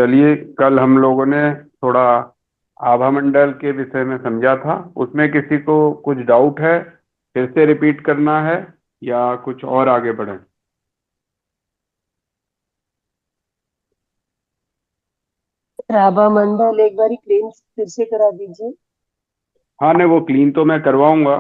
चलिए, कल हम लोगों ने थोड़ा आभा मंडल के विषय में समझा था। उसमें किसी को कुछ डाउट है? फिर से रिपीट करना है या कुछ और आगे बढ़े? राभा मंडल एक बारी क्लीन फिर से करा दीजिए। हाँ, नहीं, वो क्लीन तो मैं करवाऊंगा।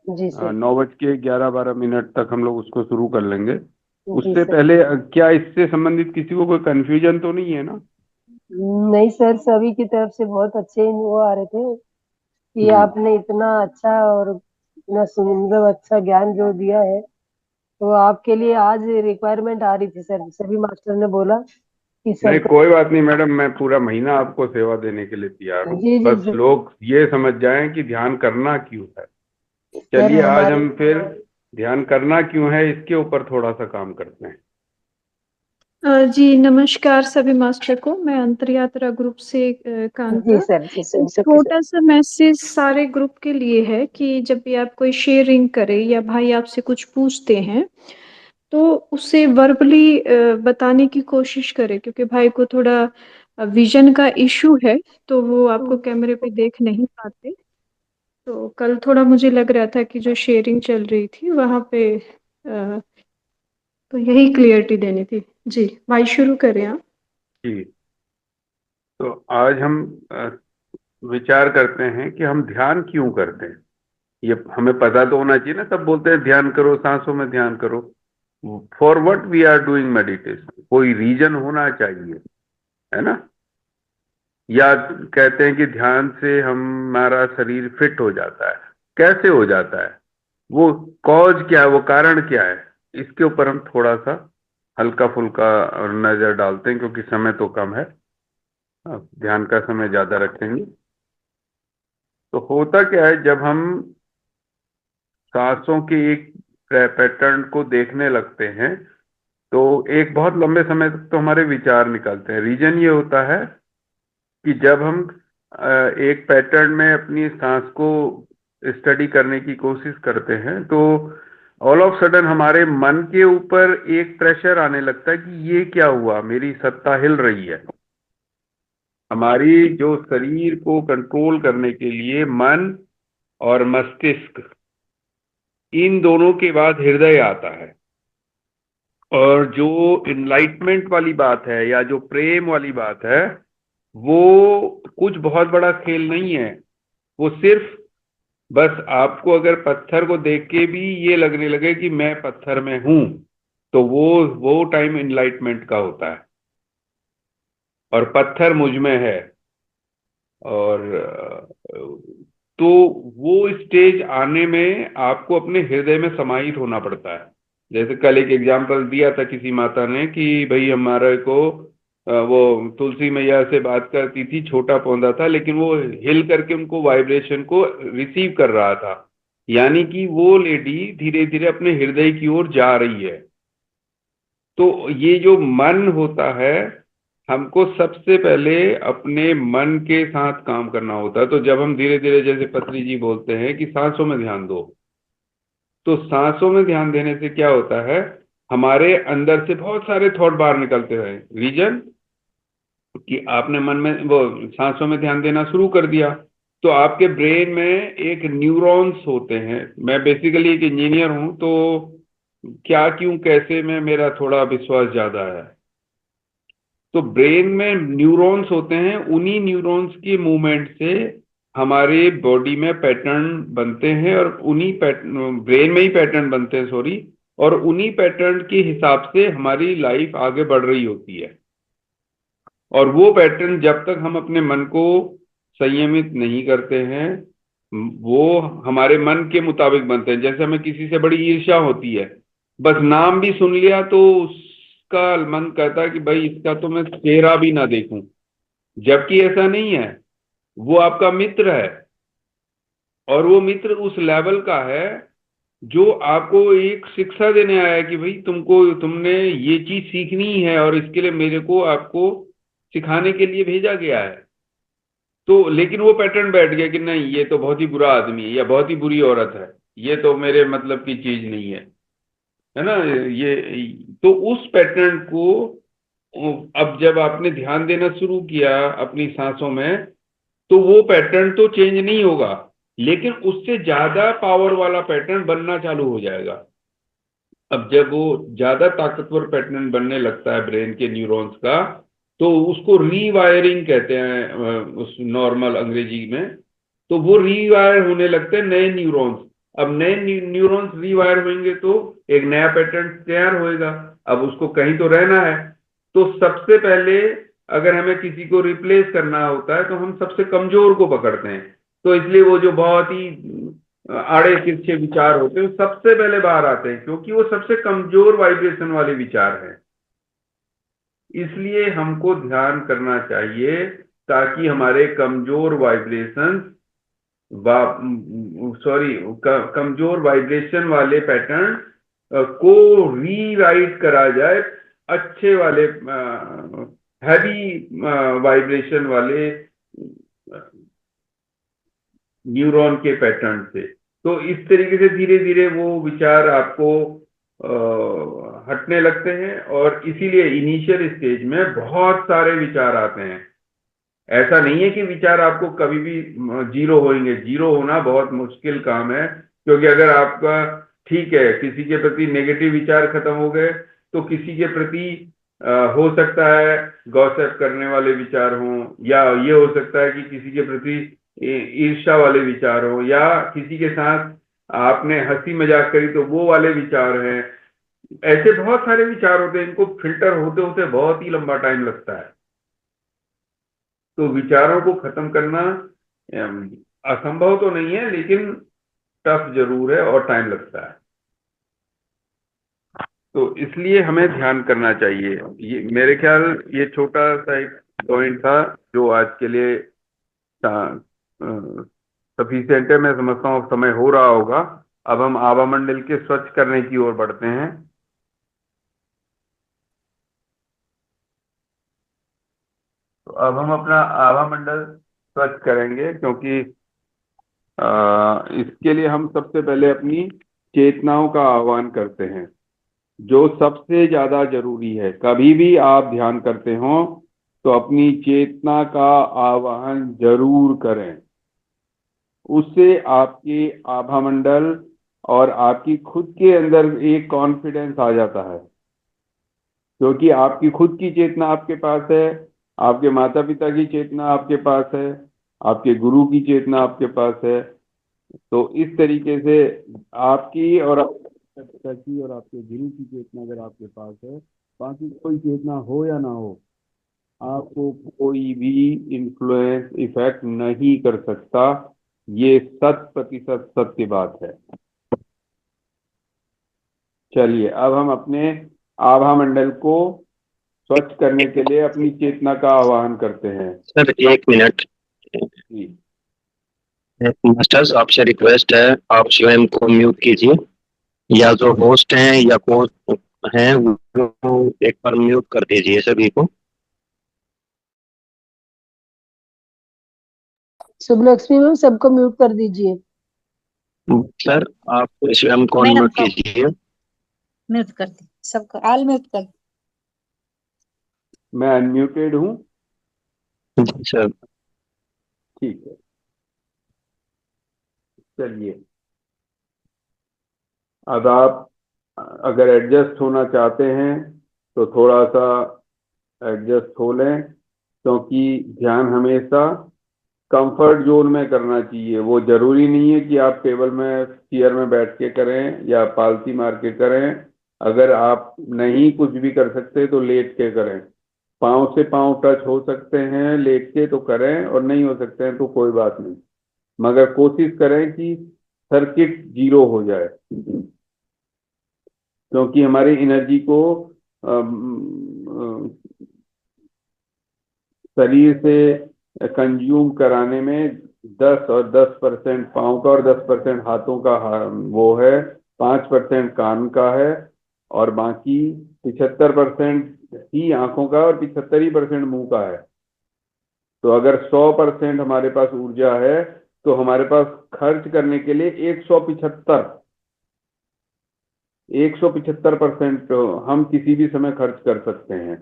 जी सर। 9 बज के 11-12 मिनट तक हम लोग उसको शुरू कर लेंगे। जी उससे सर। पहले क्या इससे संबंधित किसी को कोई कंफ्यूजन तो नहीं है ना? नहीं सर, सभी की तरफ से बहुत अच्छे वो आ रहे थे कि हम्म। आपने इतना अच्छा और इतना सुंदर अच्छा ज्ञान जो दिया है। तो आपके लिए आज रिक्वायरमेंट आ रही थी सर, सभी मास्टर ने बोला कि सर नहीं, को। कोई बात नहीं मैडम, मैं पूरा महीना आपको सेवा देने के लिए तैयार हूँ। जी जी बस सर। लोग ये समझ जाएं कि ध्यान करना क्यों है। सर चलिए, आज हमारे। हम फिर ध्यान करना क्यों है इसके ऊपर थोड़ा सा काम करते हैं। जी नमस्कार सभी मास्टर को। मैं अंतरयात्रा ग्रुप से जी हम्म। कांता। सर, जी सर, हम्म। एक छोटा सा मैसेज सारे ग्रुप के लिए है कि जब भी आप कोई शेयरिंग करें या भाई आपसे कुछ पूछते हैं तो उसे वर्बली बताने की कोशिश करें, क्योंकि भाई को थोड़ा विजन का इशू है, तो वो आपको कैमरे पे देख नहीं पाते। तो कल थोड़ा मुझे लग रहा था कि जो शेयरिंग चल रही थी वहां पे तो यही क्लियरिटी देनी थी। जी भाई शुरू करें आप। जी, तो आज हम विचार करते हैं कि हम ध्यान क्यों करते हैं। ये हमें पता तो होना चाहिए ना। सब बोलते हैं ध्यान करो, सांसों में ध्यान करो। For what we are doing meditation, कोई रीजन होना चाहिए, है ना? या कहते हैं कि ध्यान से हमारा शरीर फिट हो जाता है। कैसे हो जाता है? वो कॉज क्या है, वो कारण क्या है? इसके ऊपर हम थोड़ा सा हल्का फुल्का नजर डालते हैं, क्योंकि समय तो कम है। अब ध्यान का समय ज्यादा रखेंगे। तो होता क्या है, जब हम सांसों के एक पैटर्न को देखने लगते हैं तो एक बहुत लंबे समय तक तो हमारे विचार निकलते हैं। रीजन ये होता है कि जब हम एक पैटर्न में अपनी सांस को स्टडी करने की कोशिश करते हैं तो ऑल ऑफ सडन हमारे मन के ऊपर एक प्रेशर आने लगता है कि ये क्या हुआ, मेरी सत्ता हिल रही है। हमारी जो शरीर को कंट्रोल करने के लिए मन और मस्तिष्क, इन दोनों के बाद हृदय आता है। और जो इनलाइटमेंट वाली बात है या जो प्रेम वाली बात है, वो कुछ बहुत बड़ा खेल नहीं है। वो सिर्फ बस आपको अगर पत्थर को देख के भी ये लगने लगे कि मैं पत्थर में हूं, तो वो टाइम इनलाइटमेंट का होता है और पत्थर मुझ में है। और तो वो स्टेज आने में आपको अपने हृदय में समाहित होना पड़ता है। जैसे कल एक एग्जाम्पल दिया था किसी माता ने कि भाई हमारे को वो तुलसी मैया से बात करती थी, छोटा पौधा था लेकिन वो हिल करके उनको वाइब्रेशन को रिसीव कर रहा था। यानी कि वो लेडी धीरे धीरे अपने हृदय की ओर जा रही है। तो ये जो मन होता है, हमको सबसे पहले अपने मन के साथ काम करना होता है। तो जब हम धीरे धीरे, जैसे पत्री जी बोलते हैं कि सांसों में ध्यान दो, तो सांसों में ध्यान देने से क्या होता है, हमारे अंदर से बहुत सारे थॉट बाहर निकलते हैं। रीजन कि आपने मन में वो सांसों में ध्यान देना शुरू कर दिया, तो आपके ब्रेन में एक न्यूरॉन्स होते हैं। मैं बेसिकली एक इंजीनियर हूं, तो क्या क्यों कैसे में मेरा थोड़ा विश्वास ज्यादा है। तो ब्रेन में न्यूरॉन्स होते हैं, उन्हीं न्यूरॉन्स की मूवमेंट से हमारे बॉडी में पैटर्न बनते हैं और उन्हीं ब्रेन में ही पैटर्न बनते हैं, सॉरी। और उन्हीं पैटर्न के हिसाब से हमारी लाइफ आगे बढ़ रही होती है। और वो पैटर्न जब तक हम अपने मन को संयमित नहीं करते हैं, वो हमारे मन के मुताबिक बनते हैं। जैसे हमें किसी से बड़ी ईर्ष्या होती है, बस नाम भी सुन लिया तो उसका मन कहता है कि भाई इसका तो मैं चेहरा भी ना देखूं। जबकि ऐसा नहीं है, वो आपका मित्र है। और वो मित्र उस लेवल का है जो आपको एक शिक्षा देने आया है कि भाई तुमने ये चीज सीखनी है और इसके लिए मेरे को आपको सिखाने के लिए भेजा गया है। तो लेकिन वो पैटर्न बैठ गया कि नहीं, ये तो बहुत ही बुरा आदमी है या बहुत ही बुरी औरत है, ये तो मेरे मतलब की चीज नहीं है, है ना? ये तो उस पैटर्न को अब जब आपने ध्यान देना शुरू किया अपनी सांसों में, तो वो पैटर्न तो चेंज नहीं होगा, लेकिन उससे ज्यादा पावर वाला पैटर्न बनना चालू हो जाएगा। अब जब वो ज्यादा ताकतवर पैटर्न बनने लगता है ब्रेन के न्यूरॉन्स का, तो उसको रीवायरिंग कहते हैं उस नॉर्मल अंग्रेजी में। तो वो रीवायर होने लगते हैं नए न्यूरॉन्स। अब नए न्यूरॉन्स रीवायर होंगे तो एक नया पैटर्न तैयार होएगा। अब उसको कहीं तो रहना है। तो सबसे पहले अगर हमें किसी को रिप्लेस करना होता है तो हम सबसे कमजोर को पकड़ते हैं। तो इसलिए वो जो बहुत ही आड़े तिरछे विचार होते हैं सबसे पहले बाहर आते हैं, क्योंकि वो सबसे कमजोर वाइब्रेशन वाले विचार हैं। इसलिए हमको ध्यान करना चाहिए ताकि हमारे कमजोर वाइब्रेशन सॉरी कमजोर वाइब्रेशन वाले पैटर्न को रीराइट करा जाए अच्छे वाले हैवी वाइब्रेशन वाले न्यूरॉन के पैटर्न से। तो इस तरीके से धीरे धीरे वो विचार आपको हटने लगते हैं। और इसीलिए इनिशियल स्टेज में बहुत सारे विचार आते हैं। ऐसा नहीं है कि विचार आपको कभी भी जीरो होंगे। जीरो होना बहुत मुश्किल काम है, क्योंकि अगर आपका ठीक है किसी के प्रति नेगेटिव विचार खत्म हो गए, तो किसी के प्रति हो सकता है गॉसिप करने वाले विचार हों, या ये हो सकता है कि किसी के प्रति ईर्ष्या वाले विचार हो, या किसी के साथ आपने हंसी मजाक करी तो वो वाले विचार हैं। ऐसे बहुत सारे विचार होते हैं, इनको फिल्टर होते होते बहुत ही लंबा टाइम लगता है। तो विचारों को खत्म करना असंभव तो नहीं है, लेकिन टफ जरूर है और टाइम लगता है। तो इसलिए हमें ध्यान करना चाहिए। ये मेरे ख्याल ये छोटा सा एक पॉइंट था जो आज के लिए सफिशिएंट है। मैं समझता हूँ अब समय हो रहा होगा। अब हम आभा मंडल के स्वच्छ करने की ओर बढ़ते हैं। तो अब हम अपना आभा मंडल स्वच्छ करेंगे, क्योंकि इसके लिए हम सबसे पहले अपनी चेतनाओं का आह्वान करते हैं, जो सबसे ज्यादा जरूरी है। कभी भी आप ध्यान करते हो तो अपनी चेतना का आवाहन जरूर करें। उससे आपके आभा मंडल और आपकी खुद के अंदर एक कॉन्फिडेंस आ जाता है, क्योंकि आपकी खुद की चेतना आपके पास है, आपके माता पिता की चेतना आपके पास है, आपके गुरु की चेतना आपके पास है। तो इस तरीके से आपकी और आपके पिता की और आपके गुरु की चेतना अगर आपके पास है, बाकी कोई चेतना हो या ना हो, आपको कोई भी इन्फ्लुएंस इफेक्ट नहीं कर सकता। ये 100% सत्य बात है। चलिए अब हम अपने आभा मंडल को स्वच्छ करने के लिए अपनी चेतना का आह्वान करते हैं। Sir 1 minute. जी। मास्टर्स आपसे रिक्वेस्ट है, आप स्वयं को म्यूट कीजिए, या जो होस्ट हैं या कोच हैं वो एक बार म्यूट कर दीजिए सभी को। शुभलक्ष्मी मैम सबको म्यूट कर दीजिए। सर आप स्वयं को म्यूट कीजिए। म्यूट कर दी, सबको ऑल म्यूट कर। मैं अनम्यूटेड हूँ। सर ठीक है, चलिए अब आप अगर एडजस्ट होना चाहते हैं तो थोड़ा सा एडजस्ट हो लें, क्योंकि ध्यान हमेशा कंफर्ट जोन में करना चाहिए। वो जरूरी नहीं है कि आप टेबल में चेयर में बैठ के करें या पालती मार के करें। अगर आप नहीं कुछ भी कर सकते तो लेट के करें। पाँव से पाँव टच हो सकते हैं लेट के तो करें, और नहीं हो सकते हैं तो कोई बात नहीं, मगर कोशिश करें कि सर्किट जीरो हो जाए, क्योंकि हमारी एनर्जी को शरीर से कंज्यूम कराने में 10% पाँव का और 10% हाथों का वो है, 5% कान का है, और बाकी 75% ही आंखों का और 75% मुंह का है। तो अगर 100% हमारे पास ऊर्जा है तो हमारे पास खर्च करने के लिए 175% हम किसी भी समय खर्च कर सकते हैं।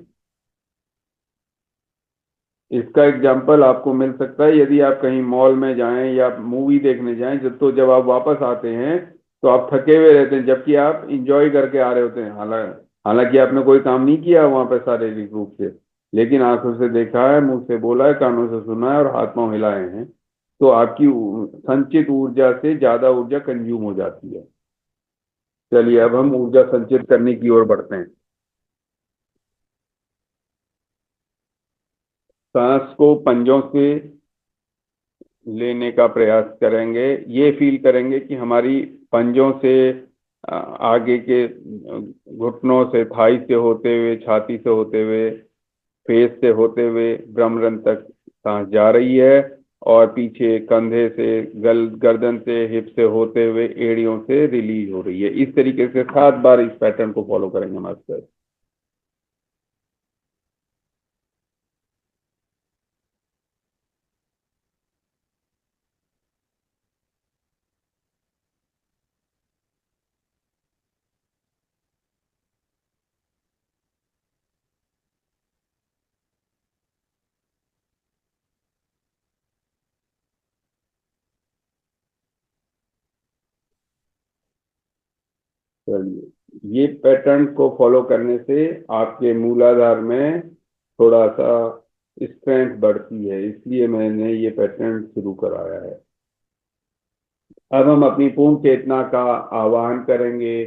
इसका एग्जाम्पल आपको मिल सकता है यदि आप कहीं मॉल में जाएं या मूवी देखने जाएं, तो जब आप वापस आते हैं तो आप थके हुए रहते हैं, जबकि आप इंजॉय करके आ रहे होते हैं। हालांकि आपने कोई काम नहीं किया वहां पर शारीरिक रूप से, लेकिन आंखों से देखा है, मुंह से बोला है, कानों से सुना है और हाथ पांव हिलाए हैं, तो आपकी संचित ऊर्जा से ज्यादा ऊर्जा कंज्यूम हो जाती है। चलिए अब हम ऊर्जा संचित करने की ओर बढ़ते हैं। सांस को पंजों से लेने का प्रयास करेंगे। ये फील करेंगे कि हमारी पंजों से आगे के घुटनों से, थाई से होते हुए, छाती से होते हुए, फेस से होते हुए ब्रह्मरंध्र तक सांस जा रही है, और पीछे कंधे से, गर्दन से, हिप से होते हुए एड़ियों से रिलीज हो रही है। इस तरीके से 7 बार इस पैटर्न को फॉलो करेंगे मास्टर। चलिए, ये पैटर्न को फॉलो करने से आपके मूलाधार में थोड़ा सा स्ट्रेंथ बढ़ती है, इसलिए मैंने ये पैटर्न शुरू कराया है। अब हम अपनी पूर्ण चेतना का आवाहन करेंगे।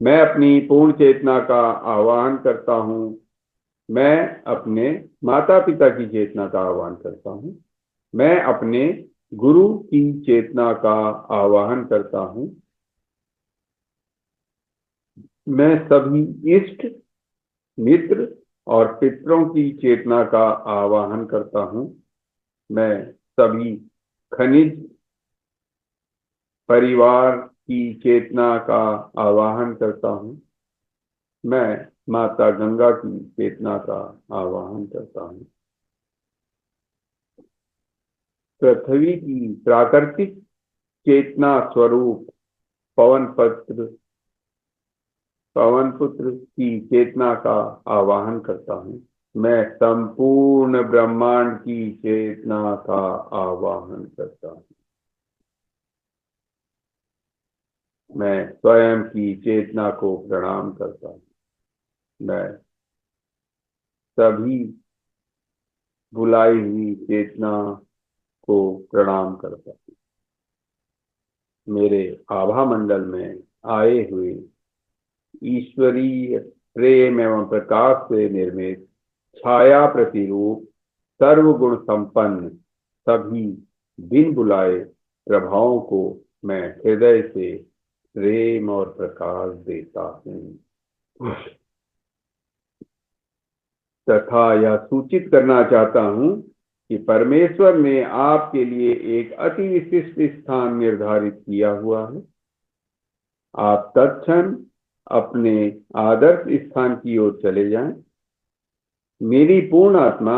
मैं अपनी पूर्ण चेतना का आवाहन करता हूँ। मैं अपने माता पिता की चेतना का आवाहन करता हूँ। मैं अपने गुरु की चेतना का आवाहन करता हूँ। मैं सभी इष्ट, मित्र और पितरों की चेतना का आवाहन करता हूँ। मैं सभी खनिज परिवार की चेतना का आवाहन करता हूँ। मैं माता गंगा की चेतना का आवाहन करता हूँ। पृथ्वी की प्राकृतिक चेतना स्वरूप पवन पुत्र की चेतना का आवाहन करता हूँ। मैं संपूर्ण ब्रह्मांड की चेतना का आवाहन करता हूँ। मैं स्वयं की चेतना को प्रणाम करता हूँ। मैं सभी बुलाई हुई चेतना को प्रणाम करता हूँ। मेरे आभा मंडल में आए हुए ईश्वरीय प्रेम एवं प्रकाश से निर्मित छाया प्रतिरूप सर्वगुण संपन्न सभी बिन बुलाए प्रभावों को मैं हृदय से प्रेम और प्रकाश देता हूँ, तथा यह सूचित करना चाहता हूँ कि परमेश्वर ने आपके लिए एक अति विशिष्ट स्थान निर्धारित किया हुआ है। आप तत्क्षण अपने आदर्श स्थान की ओर चले जाएं। मेरी पूर्ण आत्मा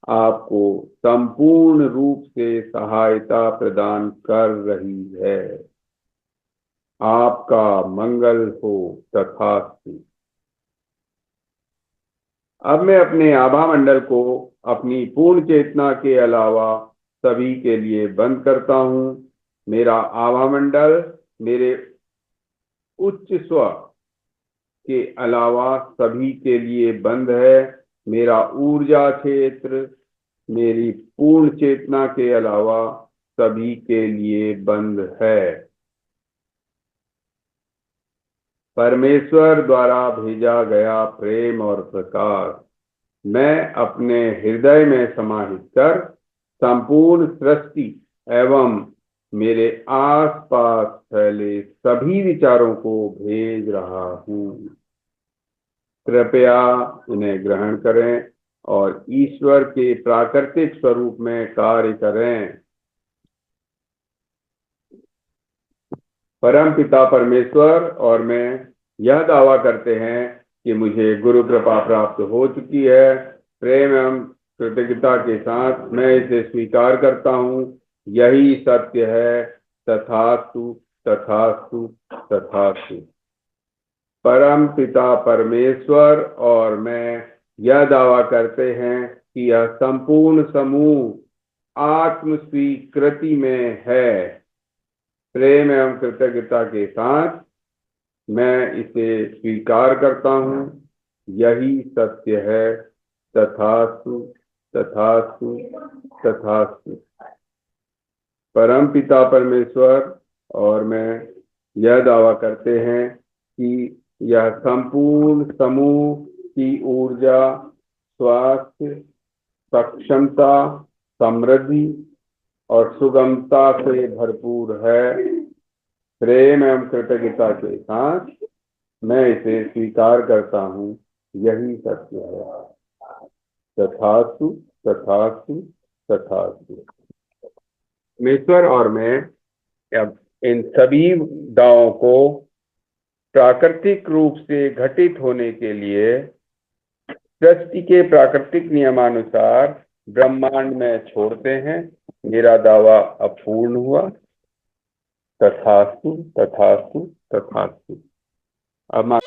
आपको संपूर्ण रूप से सहायता प्रदान कर रही है। आपका मंगल हो, तथास्तु। अब मैं अपने आभा मंडल को अपनी पूर्ण चेतना के अलावा सभी के लिए बंद करता हूँ। मेरा आभा मंडल मेरे उच्च स्व के अलावा सभी के लिए बंद है। मेरा ऊर्जा क्षेत्र मेरी पूर्ण चेतना के अलावा सभी के लिए बंद है। परमेश्वर द्वारा भेजा गया प्रेम और प्रकाश मैं अपने हृदय में समाहित कर संपूर्ण सृष्टि एवं मेरे आसपास फैले सभी विचारों को भेज रहा हूँ। कृपया इन्हें ग्रहण करें और ईश्वर के प्राकृतिक स्वरूप में कार्य करें। परम पिता परमेश्वर और मैं यह दावा करते हैं कि मुझे गुरु कृपा प्राप्त हो चुकी है। प्रेम एवं कृतज्ञता के साथ मैं इसे स्वीकार करता हूँ। यही सत्य है। तथास्तु, तथास्तु, तथास्तु। परम पिता परमेश्वर और मैं यह दावा करते हैं कि यह संपूर्ण समूह आत्म स्वीकृति में है। प्रेम एवं कृतज्ञता के साथ मैं इसे स्वीकार करता हूँ। यही सत्य है। तथास्तु, तथास्तु, तथास्तु। परम पिता परमेश्वर और मैं यह दावा करते हैं कि यह संपूर्ण समूह की ऊर्जा, स्वास्थ्य, सक्षमता, समृद्धि और सुगमता से भरपूर है। प्रेम एवं कृतज्ञता के साथ मैं इसे स्वीकार करता हूँ। यही सत्य है। तथास्तु, तथास्तु, तथास्तु। परमेश्वर और मैं अब इन सभी दावों को प्राकृतिक रूप से घटित होने के लिए सृष्टि के प्राकृतिक नियमानुसार ब्रह्मांड में छोड़ते हैं। मेरा दावा अपूर्ण हुआ। तथास्तु, तथास्तु, तथास्तु। अब